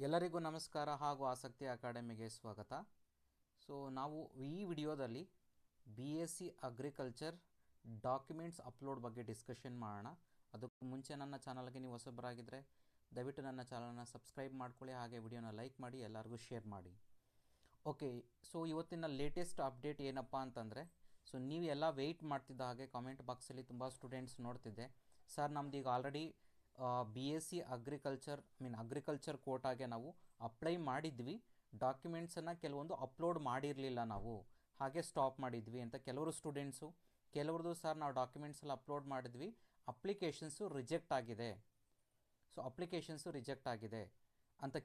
ಎಲ್ಲರಿಗೂ ನಮಸ್ಕಾರ ಹಾಗೂ ಆಸಕ್ತಿ ಅಕಾಡೆಮಿಗೆ ಸ್ವಾಗತ. ನಾವು ಈ ವಿಡಿಯೋದಲ್ಲಿ BSc ಅಗ್ರಿಕಲ್ಚರ್ ಡಾಕ್ಯುಮೆಂಟ್ಸ್ ಅಪ್ಲೋಡ್ ಬಗ್ಗೆ ಡಿಸ್ಕಷನ್ ಮಾಡೋಣ. ಅದಕ್ಕೂ ಮುಂಚೆ ನನ್ನ ಚಾನಲ್ಗೆ ನೀವು ಹೊಸಬರಾಗಿದ್ದರೆ ದಯವಿಟ್ಟು ನನ್ನ ಚಾನಲ್ನ ಸಬ್ಸ್ಕ್ರೈಬ್ ಮಾಡ್ಕೊಳ್ಳಿ, ಹಾಗೆ ವಿಡಿಯೋನ ಲೈಕ್ ಮಾಡಿ, ಎಲ್ಲರಿಗೂ ಶೇರ್ ಮಾಡಿ. ಓಕೆ, ಇವತ್ತಿನ ಲೇಟೆಸ್ಟ್ ಅಪ್ಡೇಟ್ ಏನಪ್ಪ ಅಂತಂದರೆ, ನೀವು ಎಲ್ಲ ವೆಯ್ಟ್ ಮಾಡ್ತಿದ್ದ ಹಾಗೆ ಕಾಮೆಂಟ್ ಬಾಕ್ಸಲ್ಲಿ ತುಂಬ ಸ್ಟೂಡೆಂಟ್ಸ್ ನೋಡ್ತಿದ್ದೆ, ಸರ್ ನಮ್ದು ಈಗ ಆಲ್ರೆಡಿ BSc ಅಗ್ರಿಕಲ್ಚರ್ ಕೋಟಾಗೆ ನಾವು ಅಪ್ಲೈ ಮಾಡಿದ್ವಿ, ಡಾಕ್ಯುಮೆಂಟ್ಸನ್ನು ಕೆಲವೊಂದು ಅಪ್ಲೋಡ್ ಮಾಡಿರಲಿಲ್ಲ, ನಾವು ಹಾಗೆ ಸ್ಟಾಪ್ ಮಾಡಿದ್ವಿ ಅಂತ ಕೆಲವರು ಸ್ಟೂಡೆಂಟ್ಸು. ಕೆಲವ್ರದ್ದು ಸರ್ ನಾವು ಡಾಕ್ಯುಮೆಂಟ್ಸೆಲ್ಲ ಅಪ್ಲೋಡ್ ಮಾಡಿದ್ವಿ, ಅಪ್ಲಿಕೇಶನ್ಸು ರಿಜೆಕ್ಟ್ ಆಗಿದೆ, ಅಪ್ಲಿಕೇಶನ್ಸು ರಿಜೆಕ್ಟ್ ಆಗಿದೆ ಅಂತ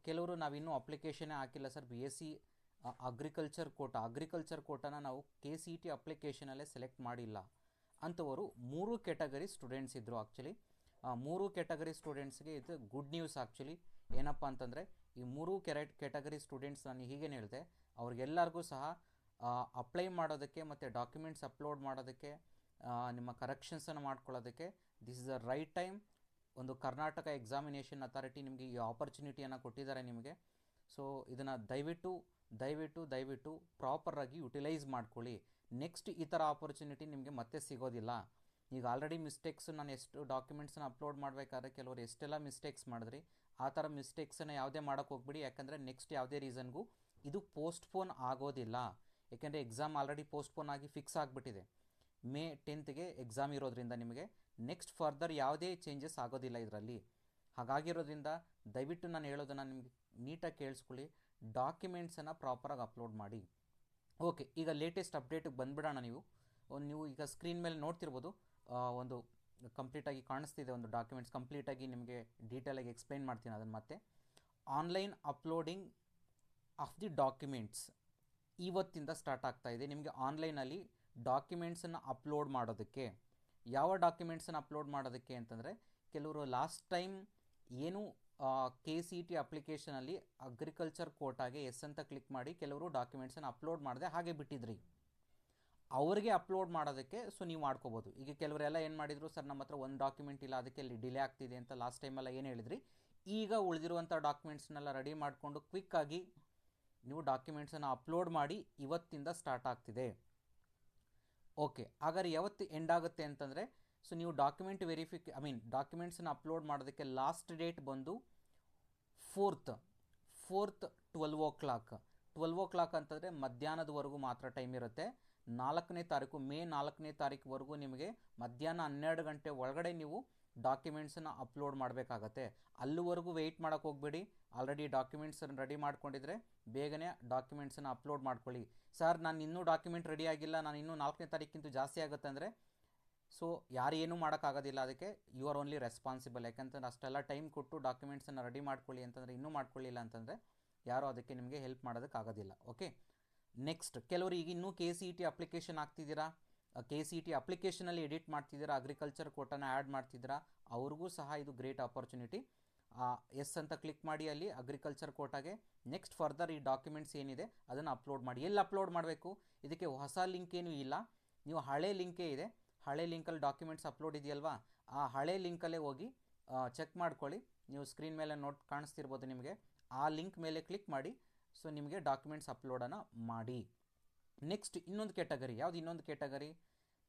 ಕೆಲವರು ನಾವಿನ್ನೂ ಅಪ್ಲಿಕೇಶನ್ನೇ ಹಾಕಿಲ್ಲ ಸರ್, BSc ಅಗ್ರಿಕಲ್ಚರ್ ಕೋಟಾನ ನಾವು KCET ಅಪ್ಲಿಕೇಶನಲ್ಲೇ ಸೆಲೆಕ್ಟ್ ಮಾಡಿಲ್ಲ ಅಂಥವರು 3 ಕ್ಯಾಟಗರಿ ಸ್ಟೂಡೆಂಟ್ಸ್ ಇದ್ದರು. ಆ್ಯಕ್ಚುಲಿ 3 ಕ್ಯಾಟಗರಿ ಸ್ಟೂಡೆಂಟ್ಸ್ಗೆ ಇದು ಗುಡ್ ನ್ಯೂಸ್. ಆ್ಯಕ್ಚುಲಿ ಏನಪ್ಪ ಅಂತಂದರೆ, ಈ 3 ಕ್ಯಾಟಗರಿ ಸ್ಟೂಡೆಂಟ್ಸ್ ನಾನು ಹೀಗೇನು ಹೇಳಿದೆ, ಅವ್ರಿಗೆಲ್ಲರಿಗೂ ಸಹ ಅಪ್ಲೈ ಮಾಡೋದಕ್ಕೆ ಮತ್ತು ಡಾಕ್ಯುಮೆಂಟ್ಸ್ ಅಪ್ಲೋಡ್ ಮಾಡೋದಕ್ಕೆ, ನಿಮ್ಮ ಕರೆಕ್ಷನ್ಸನ್ನು ಮಾಡ್ಕೊಳ್ಳೋದಕ್ಕೆ this is the right time. ಒಂದು ಕರ್ನಾಟಕ ಎಕ್ಸಾಮಿನೇಷನ್ ಅಥಾರಿಟಿ ನಿಮಗೆ ಈ ಆಪರ್ಚುನಿಟಿಯನ್ನು ಕೊಟ್ಟಿದ್ದಾರೆ ನಿಮಗೆ. ಇದನ್ನು ದಯವಿಟ್ಟು ಪ್ರಾಪರಾಗಿ ಯುಟಿಲೈಸ್ ಮಾಡ್ಕೊಳ್ಳಿ. ನೆಕ್ಸ್ಟ್ ಈ ಥರ ಆಪರ್ಚುನಿಟಿ ನಿಮಗೆ ಮತ್ತೆ ಸಿಗೋದಿಲ್ಲ. ಈಗ ಆಲ್ರೆಡಿ ನಾನು ಎಷ್ಟು ಡಾಕ್ಯುಮೆಂಟ್ಸನ್ನ ಅಪ್ಲೋಡ್ ಮಾಡಬೇಕಾದ್ರೆ ಕೆಲವರು ಎಷ್ಟೆಲ್ಲ ಮಿಸ್ಟೇಕ್ಸ್ ಮಾಡಿದ್ರಿ, ಆ ಥರ ಮಿಸ್ಟೇಕ್ಸನ್ನು ಯಾವುದೇ ಮಾಡೋಕ್ಕೆ ಹೋಗ್ಬಿಡಿ. ಯಾಕಂದರೆ ನೆಕ್ಸ್ಟ್ ಯಾವುದೇ ರೀಸನ್ಗೂ ಇದು ಪೋಸ್ಟ್ಪೋನ್ ಆಗೋದಿಲ್ಲ. ಯಾಕೆಂದರೆ ಎಕ್ಸಾಮ್ ಆಲ್ರೆಡಿ ಪೋಸ್ಟ್ಪೋನ್ ಆಗಿ ಫಿಕ್ಸ್ ಆಗಿಬಿಟ್ಟಿದೆ. May 10th ಎಕ್ಸಾಮ್ ಇರೋದ್ರಿಂದ ನಿಮಗೆ ನೆಕ್ಸ್ಟ್ ಫರ್ದರ್ ಯಾವುದೇ ಚೇಂಜಸ್ ಆಗೋದಿಲ್ಲ ಇದರಲ್ಲಿ. ಹಾಗಾಗಿರೋದ್ರಿಂದ ದಯವಿಟ್ಟು ನಾನು ಹೇಳೋದನ್ನು ನಿಮಗೆ ನೀಟಾಗಿ ಕೇಳಿಸ್ಕೊಳ್ಳಿ, ಡಾಕ್ಯುಮೆಂಟ್ಸನ್ನು ಪ್ರಾಪರಾಗಿ ಅಪ್ಲೋಡ್ ಮಾಡಿ. ಓಕೆ, ಈಗ ಲೇಟೆಸ್ಟ್ ಅಪ್ಡೇಟಿಗೆ ಬಂದುಬಿಡೋಣ. ನೀವು ಈಗ ಸ್ಕ್ರೀನ್ ಮೇಲೆ ನೋಡ್ತಿರ್ಬೋದು, ಒಂದು ಕಂಪ್ಲೀಟಾಗಿ ಕಾಣಿಸ್ತಿದೆ ಒಂದು ಡಾಕ್ಯುಮೆಂಟ್ಸ್. ಕಂಪ್ಲೀಟಾಗಿ ನಿಮಗೆ ಡೀಟೇಲಾಗಿ ಎಕ್ಸ್ಪ್ಲೈನ್ ಮಾಡ್ತೀನಿ ಅದನ್ನು. ಮತ್ತೆ online uploading of the documents ಇವತ್ತಿಂದ ಸ್ಟಾರ್ಟ್ ಆಗ್ತಾಯಿದೆ. ನಿಮಗೆ ಆನ್ಲೈನಲ್ಲಿ ಡಾಕ್ಯುಮೆಂಟ್ಸನ್ನು ಅಪ್ಲೋಡ್ ಮಾಡೋದಕ್ಕೆ, ಯಾವ ಡಾಕ್ಯುಮೆಂಟ್ಸನ್ನು ಅಪ್ಲೋಡ್ ಮಾಡೋದಕ್ಕೆ ಅಂತಂದರೆ, ಕೆಲವರು ಲಾಸ್ಟ್ ಟೈಮ್ ಏನು KCET ಅಪ್ಲಿಕೇಶನಲ್ಲಿ ಅಗ್ರಿಕಲ್ಚರ್ ಕೋಟಾಗೆ ಎಸ್ ಅಂತ ಕ್ಲಿಕ್ ಮಾಡಿ ಕೆಲವರು ಡಾಕ್ಯುಮೆಂಟ್ಸನ್ನು ಅಪ್ಲೋಡ್ ಮಾಡದೆ ಹಾಗೆ ಬಿಟ್ಟಿದ್ರಿ, ಅವರಿಗೆ ಅಪ್ಲೋಡ್ ಮಾಡೋದಕ್ಕೆ ನೀವು ಮಾಡ್ಕೋಬೋದು. ಈಗ ಕೆಲವರೆಲ್ಲ ಏನು ಮಾಡಿದರು, ಸರ್ ನಮ್ಮ ಹತ್ರ ಒಂದು ಡಾಕ್ಯುಮೆಂಟ್ ಇಲ್ಲ, ಅದಕ್ಕೆ ಅಲ್ಲಿ ಡಿಲೇ ಆಗ್ತಿದೆ ಅಂತ ಲಾಸ್ಟ್ ಟೈಮೆಲ್ಲ ಏನು ಹೇಳಿದ್ರಿ. ಈಗ ಉಳಿದಿರುವಂಥ ಡಾಕ್ಯುಮೆಂಟ್ಸ್ನೆಲ್ಲ ರೆಡಿ ಮಾಡಿಕೊಂಡು ಕ್ವಿಕ್ಕಾಗಿ ನೀವು ಡಾಕ್ಯುಮೆಂಟ್ಸನ್ನು ಅಪ್ಲೋಡ್ ಮಾಡಿ ಇವತ್ತಿಂದ ಸ್ಟಾರ್ಟ್ ಆಗ್ತಿದೆ. ಓಕೆ, ಹಾಗಾದ್ರೆ ಯಾವತ್ತು ಎಂಡ್ ಆಗುತ್ತೆ ಅಂತಂದರೆ, ನೀವು ಡಾಕ್ಯುಮೆಂಟ್ ಡಾಕ್ಯುಮೆಂಟ್ಸನ್ನು ಅಪ್ಲೋಡ್ ಮಾಡೋದಕ್ಕೆ ಲಾಸ್ಟ್ ಡೇಟ್ ಬಂದು 4th 12 o'clock. 12 o'clock ಅಂತಂದರೆ ಮಧ್ಯಾಹ್ನದವರೆಗೂ ಮಾತ್ರ ಟೈಮ್ ಇರುತ್ತೆ. 4ನೇ ತಾರೀಕು May 4ನೇ ತಾರೀಕುವರೆಗೂ ನಿಮಗೆ ಮಧ್ಯಾಹ್ನ 12 ಗಂಟೆ ಒಳಗಡೆ ನೀವು ಡಾಕ್ಯುಮೆಂಟ್ಸನ್ನು ಅಪ್ಲೋಡ್ ಮಾಡಬೇಕಾಗತ್ತೆ. ಅಲ್ಲಿವರೆಗೂ ವೆಯ್ಟ್ ಮಾಡೋಕ್ಕೆ ಹೋಗಬೇಡಿ. ಆಲ್ರೆಡಿ ಡಾಕ್ಯುಮೆಂಟ್ಸನ್ನು ರೆಡಿ ಮಾಡ್ಕೊಂಡಿದ್ರೆ ಬೇಗನೆ ಡಾಕ್ಯುಮೆಂಟ್ಸನ್ನು ಅಪ್ಲೋಡ್ ಮಾಡ್ಕೊಳ್ಳಿ. ಸರ್ ನಾನು ಇನ್ನೂ ಡಾಕ್ಯುಮೆಂಟ್ ರೆಡಿ ಆಗಿಲ್ಲ, ನಾನು ಇನ್ನೂ 4ನೇ ತಾರೀಕಿಂತ ಜಾಸ್ತಿ ಆಗುತ್ತೆ ಅಂದರೆ, ಯಾರು ಏನೂ ಮಾಡೋಕ್ಕಾಗೋದಿಲ್ಲ. ಅದಕ್ಕೆ ಯು ಆರ್ ಓನ್ಲಿ ರೆಸ್ಪಾನ್ಸಿಬಲ್. ಯಾಕಂತಂದ್ರೆ ಅಷ್ಟೆಲ್ಲ ಟೈಮ್ ಕೊಟ್ಟು ಡಾಕ್ಯುಮೆಂಟ್ಸನ್ನು ರೆಡಿ ಮಾಡ್ಕೊಳ್ಳಿ ಅಂತಂದರೆ ಇನ್ನೂ ಮಾಡ್ಕೊಳ್ಳಿಲ್ಲ ಅಂತಂದರೆ ಯಾರೂ ಅದಕ್ಕೆ ನಿಮಗೆ ಹೆಲ್ಪ್ ಮಾಡೋದಕ್ಕಾಗೋದಿಲ್ಲ. ಓಕೆ, ನೆಕ್ಸ್ಟ್ ಕೆಲವರು ಈಗ ಇನ್ನೂ KCET ಅಪ್ಲಿಕೇಶನ್ ಹಾಕ್ತಿದ್ದೀರಾ, KCET ಅಪ್ಲಿಕೇಶನಲ್ಲಿ ಎಡಿಟ್ ಮಾಡ್ತಿದ್ದೀರಾ, ಅಗ್ರಿಕಲ್ಚರ್ ಕೋಟಾನ ಆ್ಯಡ್ ಮಾಡ್ತಿದ್ದೀರಾ, ಅವ್ರಿಗೂ ಸಹ ಇದು ಗ್ರೇಟ್ ಆಪರ್ಚುನಿಟಿ. ಎಸ್ ಅಂತ ಕ್ಲಿಕ್ ಮಾಡಿ ಅಲ್ಲಿ ಅಗ್ರಿಕಲ್ಚರ್ ಕೋಟಾಗೆ. ನೆಕ್ಸ್ಟ್ ಫರ್ದರ್ ಈ ಡಾಕ್ಯುಮೆಂಟ್ಸ್ ಏನಿದೆ ಅದನ್ನು ಅಪ್ಲೋಡ್ ಮಾಡಿ. ಎಲ್ಲಿ ಅಪ್ಲೋಡ್ ಮಾಡಬೇಕು, ಇದಕ್ಕೆ ಹೊಸ ಲಿಂಕ್ ಏನೂ ಇಲ್ಲ, ನೀವು ಹಳೆ ಲಿಂಕೇ ಇದೆ, ಹಳೆ ಲಿಂಕಲ್ಲಿ ಡಾಕ್ಯುಮೆಂಟ್ಸ್ ಅಪ್ಲೋಡ್ ಇದೆಯಲ್ವಾ, ಆ ಹಳೆ ಲಿಂಕಲ್ಲೇ ಹೋಗಿ ಚೆಕ್ ಮಾಡ್ಕೊಳ್ಳಿ. ನೀವು ಸ್ಕ್ರೀನ್ ಮೇಲೆ ಕಾಣಿಸ್ತಿರ್ಬೋದು ನಿಮಗೆ, ಆ ಲಿಂಕ್ ಮೇಲೆ ಕ್ಲಿಕ್ ಮಾಡಿ. ನಿಮಗೆ ಡಾಕ್ಯುಮೆಂಟ್ಸ್ ಅಪ್ಲೋಡನ್ನು ಮಾಡಿ. ನೆಕ್ಸ್ಟ್ ಇನ್ನೊಂದು ಕ್ಯಾಟಗರಿ, ಯಾವುದು ಇನ್ನೊಂದು ಕ್ಯಾಟಗರಿ,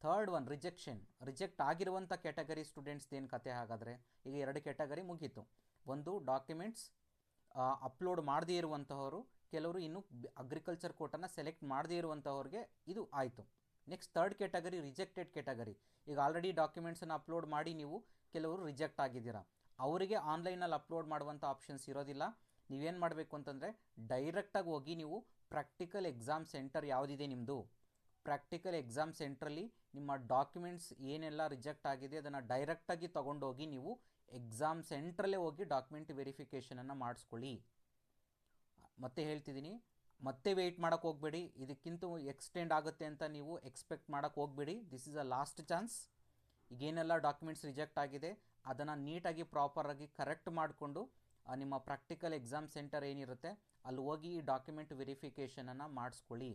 ಥರ್ಡ್ ಒನ್, ರಿಜೆಕ್ಟ್ ಆಗಿರುವಂಥ ಕ್ಯಾಟಗರಿ ಸ್ಟೂಡೆಂಟ್ಸ್ದೇನು ಕತೆ. ಹಾಗಾದರೆ ಈಗ 2 ಕ್ಯಾಟಗರಿ ಮುಗೀತು. ಒಂದು ಡಾಕ್ಯುಮೆಂಟ್ಸ್ ಅಪ್ಲೋಡ್ ಮಾಡದೇ ಇರುವಂತಹವರು, ಕೆಲವರು ಇನ್ನು ಅಗ್ರಿಕಲ್ಚರ್ ಕೋಟನ್ನು ಸೆಲೆಕ್ಟ್ ಮಾಡದೇ ಇರುವಂಥವ್ರಿಗೆ ಇದು ಆಯಿತು. Next third category rejected category. ಈಗ ಆಲ್ರೆಡಿ ಡಾಕ್ಯುಮೆಂಟ್ಸನ್ನು ಅಪ್ಲೋಡ್ ಮಾಡಿ ನೀವು ಕೆಲವರು ರಿಜೆಕ್ಟ್ ಆಗಿದ್ದೀರಾ, ಅವರಿಗೆ ಆನ್ಲೈನಲ್ಲಿ ಅಪ್ಲೋಡ್ ಮಾಡುವಂಥ ಆಪ್ಷನ್ಸ್ ಇರೋದಿಲ್ಲ. ನೀವೇನು ಮಾಡಬೇಕು ಅಂತಂದರೆ, ಡೈರೆಕ್ಟಾಗಿ ಹೋಗಿ ನೀವು ಪ್ರಾಕ್ಟಿಕಲ್ ಎಕ್ಸಾಮ್ ಸೆಂಟರ್ ಯಾವುದಿದೆ ನಿಮ್ಮದು, ಪ್ರಾಕ್ಟಿಕಲ್ ಎಕ್ಸಾಮ್ ಸೆಂಟ್ರಲ್ಲಿ ನಿಮ್ಮ ಡಾಕ್ಯುಮೆಂಟ್ಸ್ ಏನೆಲ್ಲ ರಿಜೆಕ್ಟ್ ಆಗಿದೆ ಅದನ್ನು ಡೈರೆಕ್ಟಾಗಿ ತೊಗೊಂಡೋಗಿ ನೀವು ಎಕ್ಸಾಮ್ ಸೆಂಟ್ರಲ್ಲೇ ಹೋಗಿ ಡಾಕ್ಯುಮೆಂಟ್ ವೆರಿಫಿಕೇಷನನ್ನು ಮಾಡಿಸ್ಕೊಳ್ಳಿ. ಮತ್ತೆ ಹೇಳ್ತಿದ್ದೀನಿ, ಮತ್ತೆ ವೆಯ್ಟ್ ಮಾಡೋಕ್ಕೆ ಹೋಗಬೇಡಿ, ಇದಕ್ಕಿಂತ ಎಕ್ಸ್ಟೆಂಡ್ ಆಗುತ್ತೆ ಅಂತ ನೀವು ಎಕ್ಸ್ಪೆಕ್ಟ್ ಮಾಡೋಕ್ಕೆ ಹೋಗಬೇಡಿ. This is a last chance. ಈಗೇನೆಲ್ಲ ಡಾಕ್ಯುಮೆಂಟ್ಸ್ ರಿಜೆಕ್ಟ್ ಆಗಿದೆ ಅದನ್ನು ನೀಟಾಗಿ ಪ್ರಾಪರಾಗಿ ಕರೆಕ್ಟ್ ಮಾಡಿಕೊಂಡು ನಿಮ್ಮ ಪ್ರಾಕ್ಟಿಕಲ್ ಎಕ್ಸಾಮ್ ಸೆಂಟರ್ ಏನಿರುತ್ತೆ ಅಲ್ಲಿ ಹೋಗಿ ಈ ಡಾಕ್ಯುಮೆಂಟ್ ವೆರಿಫಿಕೇಷನನ್ನು ಮಾಡಿಸ್ಕೊಳ್ಳಿ.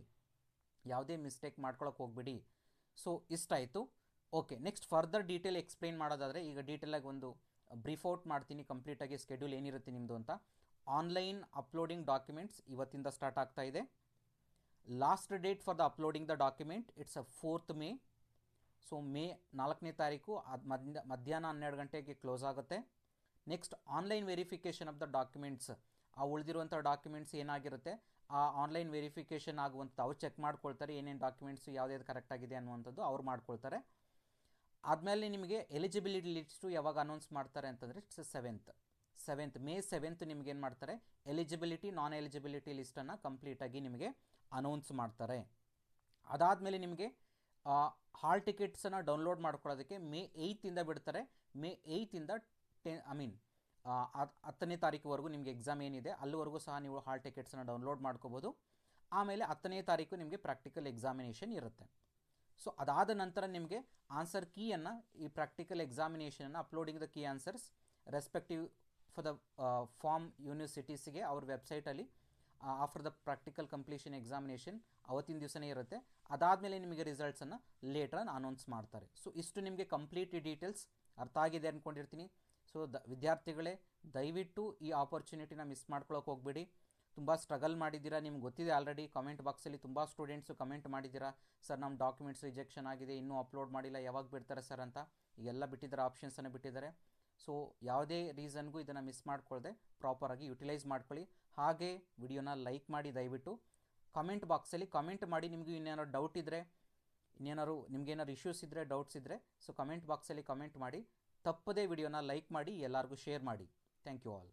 ಯಾವುದೇ ಮಿಸ್ಟೇಕ್ ಮಾಡ್ಕೊಳ್ಳೋಕೆ ಹೋಗಬೇಡಿ. ಇಷ್ಟಾಯಿತು. Okay, next further detail explain ಮಾಡೋದಾದರೆ, ಈಗ ಡೀಟೇಲಾಗಿ ಒಂದು ಬ್ರೀಫ್ ಔಟ್ ಮಾಡ್ತೀನಿ ಕಂಪ್ಲೀಟಾಗಿ ಸ್ಕೆಡ್ಯೂಲ್ ಏನಿರುತ್ತೆ ನಿಮ್ಮದು ಅಂತ. ಆನ್ಲೈನ್ ಅಪ್ಲೋಡಿಂಗ್ ಡಾಕ್ಯುಮೆಂಟ್ಸ್ ಇವತ್ತಿಂದ ಸ್ಟಾರ್ಟ್ ಆಗ್ತಾ ಇದೆ. Last date for the uploading the document it's 4th May. So May 4ನೇ ತಾರೀಕು ಅದು ಮಧ್ಯಾಹ್ನ 12 ಗಂಟೆಗೆ ಕ್ಲೋಸ್ ಆಗುತ್ತೆ. Next online verification of the documents, ಆ ಉಳಿದಿರುವಂಥ ಡಾಕ್ಯುಮೆಂಟ್ಸ್ ಏನಾಗಿರುತ್ತೆ ಆ ಆನ್ಲೈನ್ ವೆರಿಫಿಕೇಷನ್ ಆಗುವಂಥದ್ದು ಅವ್ರು ಚೆಕ್ ಮಾಡ್ಕೊಳ್ತಾರೆ, ಏನೇನು ಡಾಕ್ಯುಮೆಂಟ್ಸು ಯಾವುದ್ಯಾವ್ದು ಕರೆಕ್ಟಾಗಿದೆ ಅನ್ನುವಂಥದ್ದು ಅವ್ರು ಮಾಡ್ಕೊಳ್ತಾರೆ. ಆದಮೇಲೆ ನಿಮಗೆ ಎಲಿಜಿಬಿಲಿಟಿ ಲಿಸ್ಟು ಯಾವಾಗ ಅನೌನ್ಸ್ ಮಾಡ್ತಾರೆ ಅಂತಂದರೆ ಇಟ್ಸ್ 7th May 7th ನಿಮ್ಗೆ ಏನು ಮಾಡ್ತಾರೆ, ಎಲಿಜಿಬಿಲಿಟಿ ನಾನ್ ಎಲಿಜಿಬಿಲಿಟಿ ಲಿಸ್ಟನ್ನು ಕಂಪ್ಲೀಟಾಗಿ ನಿಮಗೆ ಅನೌನ್ಸ್ ಮಾಡ್ತಾರೆ. ಅದಾದಮೇಲೆ ನಿಮಗೆ ಹಾಲ್ ಟಿಕೆಟ್ಸನ್ನು ಡೌನ್ಲೋಡ್ ಮಾಡ್ಕೊಳ್ಳೋದಕ್ಕೆ May 8th ಬಿಡ್ತಾರೆ. May 8th 10ನೇ ತಾರೀಕುವರೆಗೂ ನಿಮಗೆ ಎಕ್ಸಾಮ್ ಏನಿದೆ ಅಲ್ಲಿವರೆಗೂ ಸಹ ನೀವು ಹಾಲ್ ಟಿಕೆಟ್ಸನ್ನು ಡೌನ್ಲೋಡ್ ಮಾಡ್ಕೋಬೋದು. ಆಮೇಲೆ 10ನೇ ತಾರೀಕು ನಿಮಗೆ ಪ್ರಾಕ್ಟಿಕಲ್ ಎಕ್ಸಾಮಿನೇಷನ್ ಇರುತ್ತೆ. ಸೊ ಅದಾದ ನಂತರ ನಿಮಗೆ ಆನ್ಸರ್ ಕೀಯನ್ನು, ಈ ಪ್ರಾಕ್ಟಿಕಲ್ ಎಕ್ಸಾಮಿನೇಷನನ್ನು uploading the key answers respective for the form ಯೂನಿವರ್ಸಿಟೀಸ್ಗೆ ಅವ್ರ ವೆಬ್ಸೈಟಲ್ಲಿ after the practical completion examination ಅವತ್ತಿನ ದಿವಸನೇ ಇರುತ್ತೆ. ಅದಾದಮೇಲೆ ನಿಮಗೆ ರಿಸಲ್ಟ್ಸನ್ನು ಲೇಟರ್ ಅನೌನ್ಸ್ ಮಾಡ್ತಾರೆ. ಸೊ ಇಷ್ಟು ನಿಮಗೆ ಕಂಪ್ಲೀಟ್ ಡೀಟೇಲ್ಸ್ ಅರ್ಥ ಆಗಿದೆ ಅಂದ್ಕೊಂಡಿರ್ತೀನಿ. ಸೊ ವಿದ್ಯಾರ್ಥಿಗಳೇ, ದಯವಿಟ್ಟು ಈ ಆಪರ್ಚುನಿಟಿನ ಮಿಸ್ ಮಾಡ್ಕೊಳ್ಳೋಕೆ ಹೋಗಬೇಡಿ. ತುಂಬ ಸ್ಟ್ರಗಲ್ ಮಾಡಿದ್ದೀರಾ, ನಿಮ್ಗೆ ಗೊತ್ತಿದೆ ಆಲ್ರೆಡಿ. ಕಮೆಂಟ್ ಬಾಕ್ಸಲ್ಲಿ ತುಂಬ ಸ್ಟೂಡೆಂಟ್ಸು ಕಮೆಂಟ್ ಮಾಡಿದ್ದೀರಾ, ಸರ್ ನಮ್ಮ ಡಾಕ್ಯುಮೆಂಟ್ಸ್ ರಿಜೆಕ್ಷನ್ ಆಗಿದೆ, ಇನ್ನೂ ಅಪ್ಲೋಡ್ ಮಾಡಿಲ್ಲ, ಯಾವಾಗ ಬಿಡ್ತಾರೆ ಸರ್ ಅಂತ. ಈಗೆಲ್ಲ ಬಿಟ್ಟಿದ್ದಾರೆ, ಆಪ್ಷನ್ಸನ್ನು ಬಿಟ್ಟಿದ್ದಾರೆ. ಸೊ ಯಾವುದೇ ರೀಸನ್ಗೂ ಇದನ್ನು ಮಿಸ್ ಮಾಡ್ಕೊಳ್ಳದೆ ಪ್ರಾಪರಾಗಿ ಯುಟಿಲೈಸ್ ಮಾಡ್ಕೊಳ್ಳಿ. ಹಾಗೆ ವಿಡಿಯೋನ ಲೈಕ್ ಮಾಡಿ, ದಯವಿಟ್ಟು ಕಮೆಂಟ್ ಬಾಕ್ಸಲ್ಲಿ ಕಮೆಂಟ್ ಮಾಡಿ. ನಿಮಗೂ ಇನ್ನೇನಾದ್ರು ಡೌಟ್ ಇದ್ದರೆ, ನಿಮಗೇನಾದ್ರು ಇಶ್ಯೂಸ್ ಇದ್ದರೆ, ಡೌಟ್ಸ್ ಇದ್ದರೆ, ಸೊ ಕಮೆಂಟ್ ಬಾಕ್ಸಲ್ಲಿ ಕಮೆಂಟ್ ಮಾಡಿ. ತಪ್ಪದೇ ವಿಡಿಯೋನ ಲೈಕ್ ಮಾಡಿ, ಎಲ್ಲರಿಗೂ ಶೇರ್ ಮಾಡಿ. Thank you all.